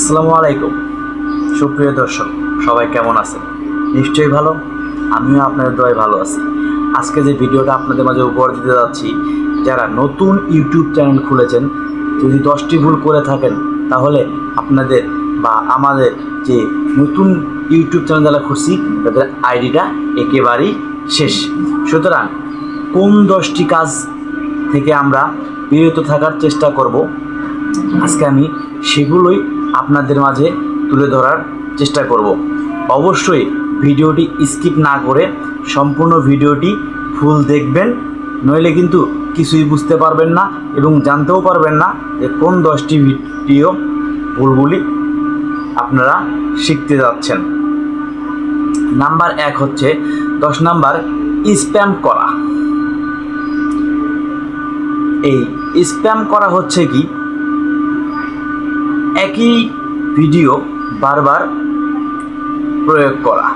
আসসালামু আলাইকুম সুপ্রিয় দর্শক, সবাই কেমন আছেন? নিশ্চয়ই ভালো। আমিও আপনাদের দোয়ায় ভালো আছি। আজকে যে ভিডিওটা আপনাদের মাঝে উপহার দিতে যাচ্ছি, যারা নতুন ইউটিউব চ্যানেল খুলেছেন, যদি 10টি ভুল করে থাকেন তাহলে আপনাদের বা আমাদের যে নতুন ইউটিউব চ্যানেল যারা খুঁজছি তাদের আইডিটা একেবারেই শেষ। সুতরাং কোন 10টি কাজ থেকে আমরা বিরত থাকার চেষ্টা করব, আজকে আমি সেগুলোই আপনাদের মাঝে তুলে ধরার চেষ্টা করব। অবশ্যই ভিডিওটি স্কিপ না করে সম্পূর্ণ ভিডিওটি ফুল দেখবেন, নইলে কিন্তু কিছুই বুঝতে পারবেন না এবং জানতেও পারবেন না যে কোন 10টি ভিডিও ভুলগুলি আপনারা শিখতে যাচ্ছেন। নাম্বার 1 হচ্ছে 10 নাম্বার স্প্যাম করা। এই স্প্যাম করা হচ্ছে কি, একই ভিডিও বারবার প্রয়োগ করা।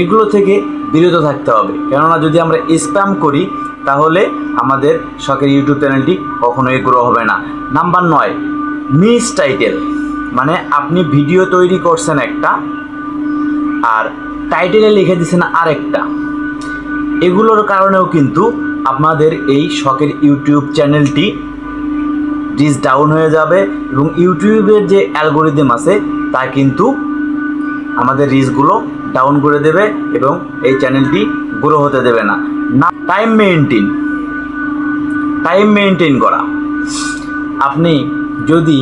এগুলো থেকে বিরত থাকতে হবে, কেননা যদি আমরা স্প্যাম করি তাহলে আমাদের শখের ইউটিউব চ্যানেলটি কখনোই গ্রো হবে না। নাম্বার 9 মিস টাইটেল, মানে আপনি ভিডিও তৈরি করছেন একটা আর টাইটেলে লিখে দিচ্ছেন আরেকটা। এগুলোর কারণেও কিন্তু আপনাদের এই শখের ইউটিউব চ্যানেলটি রিচ ডাউন হয়ে যাবে এবং ইউটিউবের যে অ্যালগোরিদম আছে তা কিন্তু আমাদের রিচগুলো ডাউন করে দেবে এবং এই চ্যানেলটি গ্রো হতে দেবে না। টাইম মেনটেন করা। আপনি যদি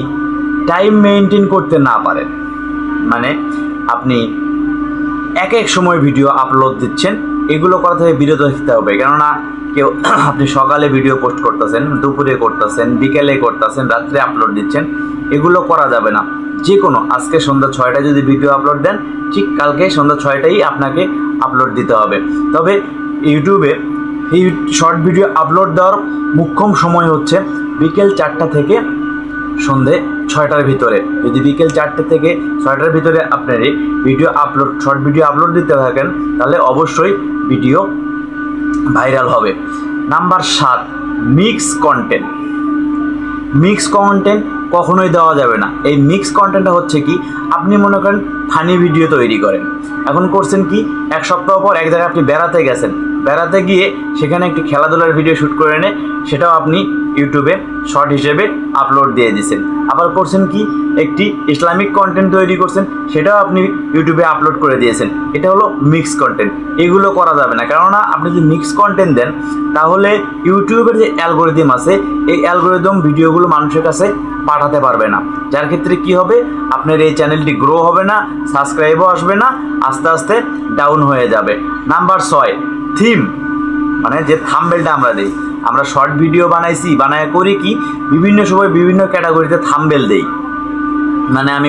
টাইম মেনটেন করতে না পারেন, মানে আপনি এক সময় ভিডিও আপলোড দিচ্ছেন, এগুলো করা থেকে বিরত থাকতে হবে। কেননা কেউ আপনি সকালে ভিডিও পোস্ট করতেছেন, দুপুরে করতেছেন, বিকেলে করতেছেন, রাত্রে আপলোড দিচ্ছেন, এগুলো করা যাবে না। যে কোনো আজকে সন্ধ্যা 6টায় যদি ভিডিও আপলোড দেন, ঠিক কালকে সন্ধ্যা 6টায় আপনাকে আপলোড দিতে হবে। তবে ইউটিউবে এই শর্ট ভিডিও আপলোড দেওয়ার মোক্ষম সময় হচ্ছে বিকেল 4টা থেকে সন্ধে 6টার ভিতরে। যদি বিকেল 4টে থেকে 6টার ভিতরে আপনার শর্ট ভিডিও আপলোড দিতে থাকেন তাহলে অবশ্যই ভিডিও ভাইরাল হবে। নাম্বার 7 মিক্স কন্টেন্ট কখনোই দেওয়া যাবে না। এই মিক্স কন্টেন্টটা হচ্ছে কি, আপনি মনে করেন ফানি ভিডিও তৈরি করেন, এখন করছেন কি, এক সপ্তাহ পর এক জায়গায় আপনি বেড়াতে গেছেন, বেড়াতে গিয়ে সেখানে একটি খেলাধুলার ভিডিও শ্যুট করে এনে সেটাও আপনি ইউটিউবে শর্ট হিসেবে আপলোড দিয়ে দিয়েছেন। আবার করছেন কি, একটি ইসলামিক কন্টেন্ট তৈরি করছেন, সেটাও আপনি ইউটিউবে আপলোড করে দিয়েছেন। এটা হলো মিক্স কন্টেন্ট। এগুলো করা যাবে না, কেননা আপনি যদি মিক্স কন্টেন্ট দেন তাহলে ইউটিউবের যে অ্যালগোরিদম আছে এই অ্যালগোরিদম ভিডিওগুলো মানুষের কাছে পাঠাতে পারবে না, যার ক্ষেত্রে কি হবে, আপনার এই চ্যানেলটি গ্রো হবে না, সাবস্ক্রাইবও আসবে না, আস্তে আস্তে ডাউন হয়ে যাবে। নাম্বার 6 থিম, মানে যে থাম্বনেলটা আমরা দিই, আমরা শর্ট ভিডিও বানায় করি কি, বিভিন্ন সময় বিভিন্ন ক্যাটাগরিতে থাম্বনেল দেই। মানে আমি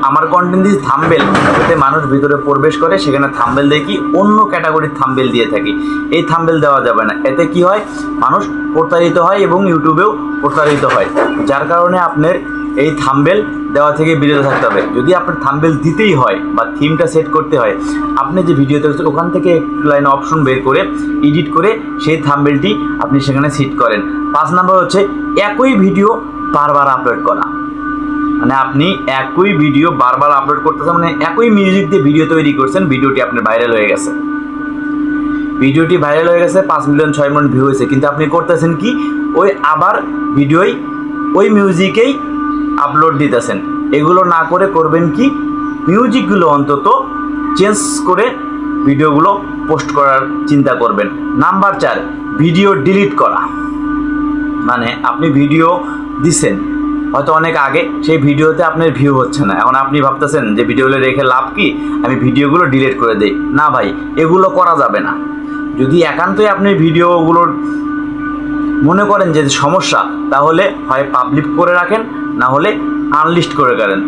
আমার কন্টেন্ট দিই থাম্বনেল, যাতে মানুষ ভিতরে প্রবেশ করে, সেখানে থাম্বনেল দিয়ে কি অন্য ক্যাটাগরির থাম্বনেল দিয়ে থাকি। এই থাম্বনেল দেওয়া যাবে না, এতে কি হয়, মানুষ প্রতারিত হয় এবং ইউটিউবেও প্রতারিত হয়। যার কারণে আপনার এই থাম্বনেল দেওয়া থেকে বিরত থাকতে হবে। যদি আপনার থাম্বনেল দিতেই হয় বা থিমটা সেট করতে হয়, আপনি যে ভিডিওতে ওখান থেকে লাইন অপশন বের করে এডিট করে সেই থাম্বনেলটি আপনি সেখানে সেট করেন। 5 নাম্বার হচ্ছে একই ভিডিও বারবার আপলোড করা। মানে আপনি একই ভিডিও বারবার আপলোড করতেছেন, মানে একই মিউজিক দিয়ে ভিডিও তৈরি করছেন, ভিডিওটি আপনার ভাইরাল হয়ে গেছে, 5 মিলিয়ন 6 মিলিয়ন ভিউ হয়েছে, কিন্তু আপনি করতেছেন কি, ওই আবার ওই মিউজিকেই আপলোড দিতেছেন। এগুলো না করে করবেন কি, মিউজিকগুলো অন্তত চেঞ্জ করে ভিডিওগুলো পোস্ট করার চিন্তা করবেন। নাম্বার 4 ভিডিও ডিলিট করা। মানে আপনি ভিডিও দিছেন হয়তো অনেক আগে, সেই ভিডিওতে আপনার ভিউ হচ্ছে না, এখন আপনি ভাবতেছেন যে ভিডিওগুলো রেখে লাভ কি, আমি ভিডিওগুলো ডিলিট করে দিই। না ভাই, এগুলো করা যাবে না। যদি একান্তই আপনি ভিডিওগুলোর মনে করেন যে সমস্যা, তাহলে হয় পাবলিক করে রাখেন, না হলে আনলিস্ট করে করেন।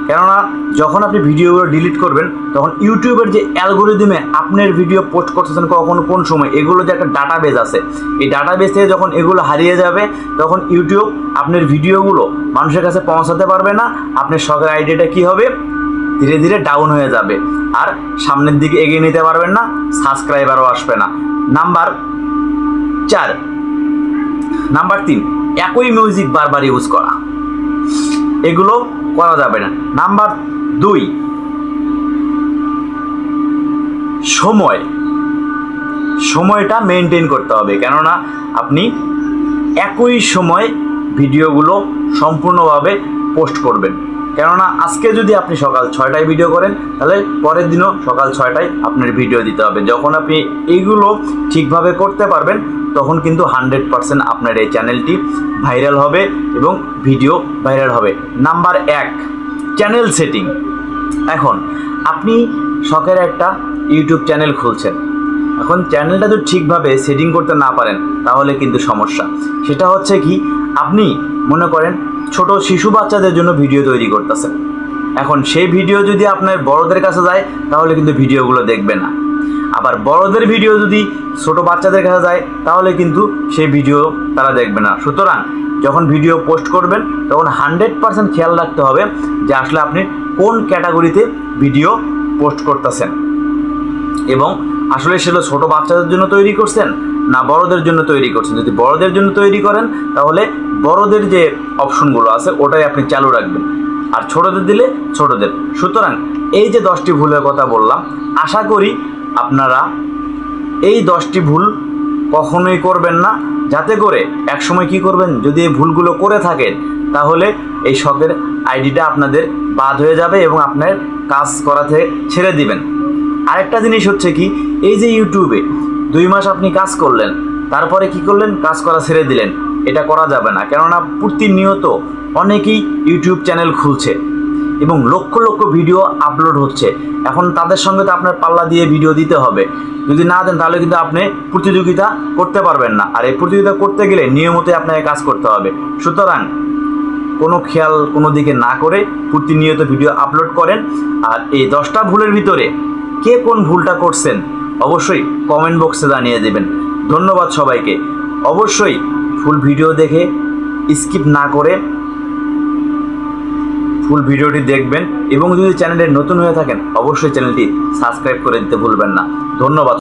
কেননা যখন আপনি ভিডিওগুলো ডিলিট করবেন তখন ইউটিউবের যে অ্যালগোরিদমে আপনার ভিডিও পোস্ট করতেছেন কখন কোন সময়, এগুলো যে একটা ডাটাবেস আছে, এই ডাটাবেস থেকে যখন এগুলো হারিয়ে যাবে তখন ইউটিউব আপনার ভিডিওগুলো মানুষের কাছে পৌঁছাতে পারবে না। আপনার শখের আইডিয়াটা কি হবে, ধীরে ধীরে ডাউন হয়ে যাবে, আর সামনের দিকে এগিয়ে নিতে পারবেন না, সাবস্ক্রাইবারও আসবে না। নাম্বার 3 একই মিউজিক বারবার ইউজ করা। এগুলো করা যাবে না। নাম্বার 2, সময়টা মেনটেন করতে হবে, কেননা আপনি একই সময় ভিডিওগুলো সম্পূর্ণভাবে পোস্ট করবেন। কেননা আজকে যদি আপনি সকাল 6টায় ভিডিও করেন, তাহলে পরের দিনও সকাল 6টায় আপনার ভিডিও দিতে হবে। যখন আপনি এইগুলো ঠিকভাবে করতে পারবেন, তখন কিন্তু 100% আপনার এই চ্যানেলটি ভাইরাল হবে এবং ভিডিও ভাইরাল হবে। Number 1, channel setting. এখন আপনি শখের একটা ইউটিউব চ্যানেল খুলছেন, এখন চ্যানেলটা যদি ঠিকভাবে সেটিং করতে না পারেন, তাহলে কিন্তু সমস্যা। সেটা হচ্ছে কি, আপনি মনে করেন ছোট শিশু বাচ্চাদের জন্য ভিডিও তৈরি করতেছেন, এখন সেই ভিডিও যদি আপনার বড়দের কাছে যায়, তাহলে কিন্তু ভিডিওগুলো দেখবে না। আবার বড়দের ভিডিও যদি ছোট বাচ্চাদের কাছে যায়, তাহলে কিন্তু সেই ভিডিও তারা দেখবে না। সুতরাং যখন ভিডিও পোস্ট করবেন, তখন 100% খেয়াল রাখতে হবে যে আসলে আপনি কোন ক্যাটাগরিতে ভিডিও পোস্ট করতেছেন, এবং আসলে সেগুলো ছোট বাচ্চাদের জন্য তৈরি করছেন না বড়দের জন্য তৈরি করছেন। যদি বড়দের জন্য তৈরি করেন, তাহলে বড়দের যে অপশনগুলো আছে ওটাই আপনি চালু রাখবেন, আর ছোটদের দিলে ছোটদের। সুতরাং এই যে 10টি ভুলের কথা বললাম, আশা করি আপনারা এই 10টি ভুল কখনোই করবেন না, যাতে করে একসময় কি করবেন, যদি এই ভুলগুলো করে থাকেন, তাহলে এই শখের আইডিটা আপনাদের বাদ হয়ে যাবে এবং আপনার কাজ করা থেকে ছেড়ে দিবেন। আরেকটা জিনিস হচ্ছে কি, এই যে ইউটিউবে 2 মাস আপনি কাজ করলেন, তারপরে কি করলেন, কাজ করা ছেড়ে দিলেন, এটা করা যাবে না। কেননা প্রতিনিয়ত অনেকেই ইউটিউব চ্যানেল খুলছে এবং লক্ষ লক্ষ ভিডিও আপলোড হচ্ছে। এখন তাদের সঙ্গে তো আপনার পাল্লা দিয়ে ভিডিও দিতে হবে, যদি না দেন তাহলে কিন্তু আপনি প্রতিযোগিতা করতে পারবেন না, আর এই প্রতিযোগিতা করতে গেলে নিয়মিতই আপনাকে কাজ করতে হবে। সুতরাং কোনো খেয়াল কোনো দিকে না করে প্রতিনিয়ত ভিডিও আপলোড করেন। আর এই 10টা ভুলের ভিতরে কে কোন ভুলটা করছেন অবশ্যই কমেন্ট বক্সে জানিয়ে দেবেন। ধন্যবাদ সবাইকে। অবশ্যই ফুল ভিডিও দেখে স্কিপ না করে ফুল ভিডিওটি দেখবেন, এবং যদি চ্যানেলে নতুন হয়ে থাকেন অবশ্যই চ্যানেলটি সাবস্ক্রাইব করে দিতে ভুলবেন না। ধন্যবাদ।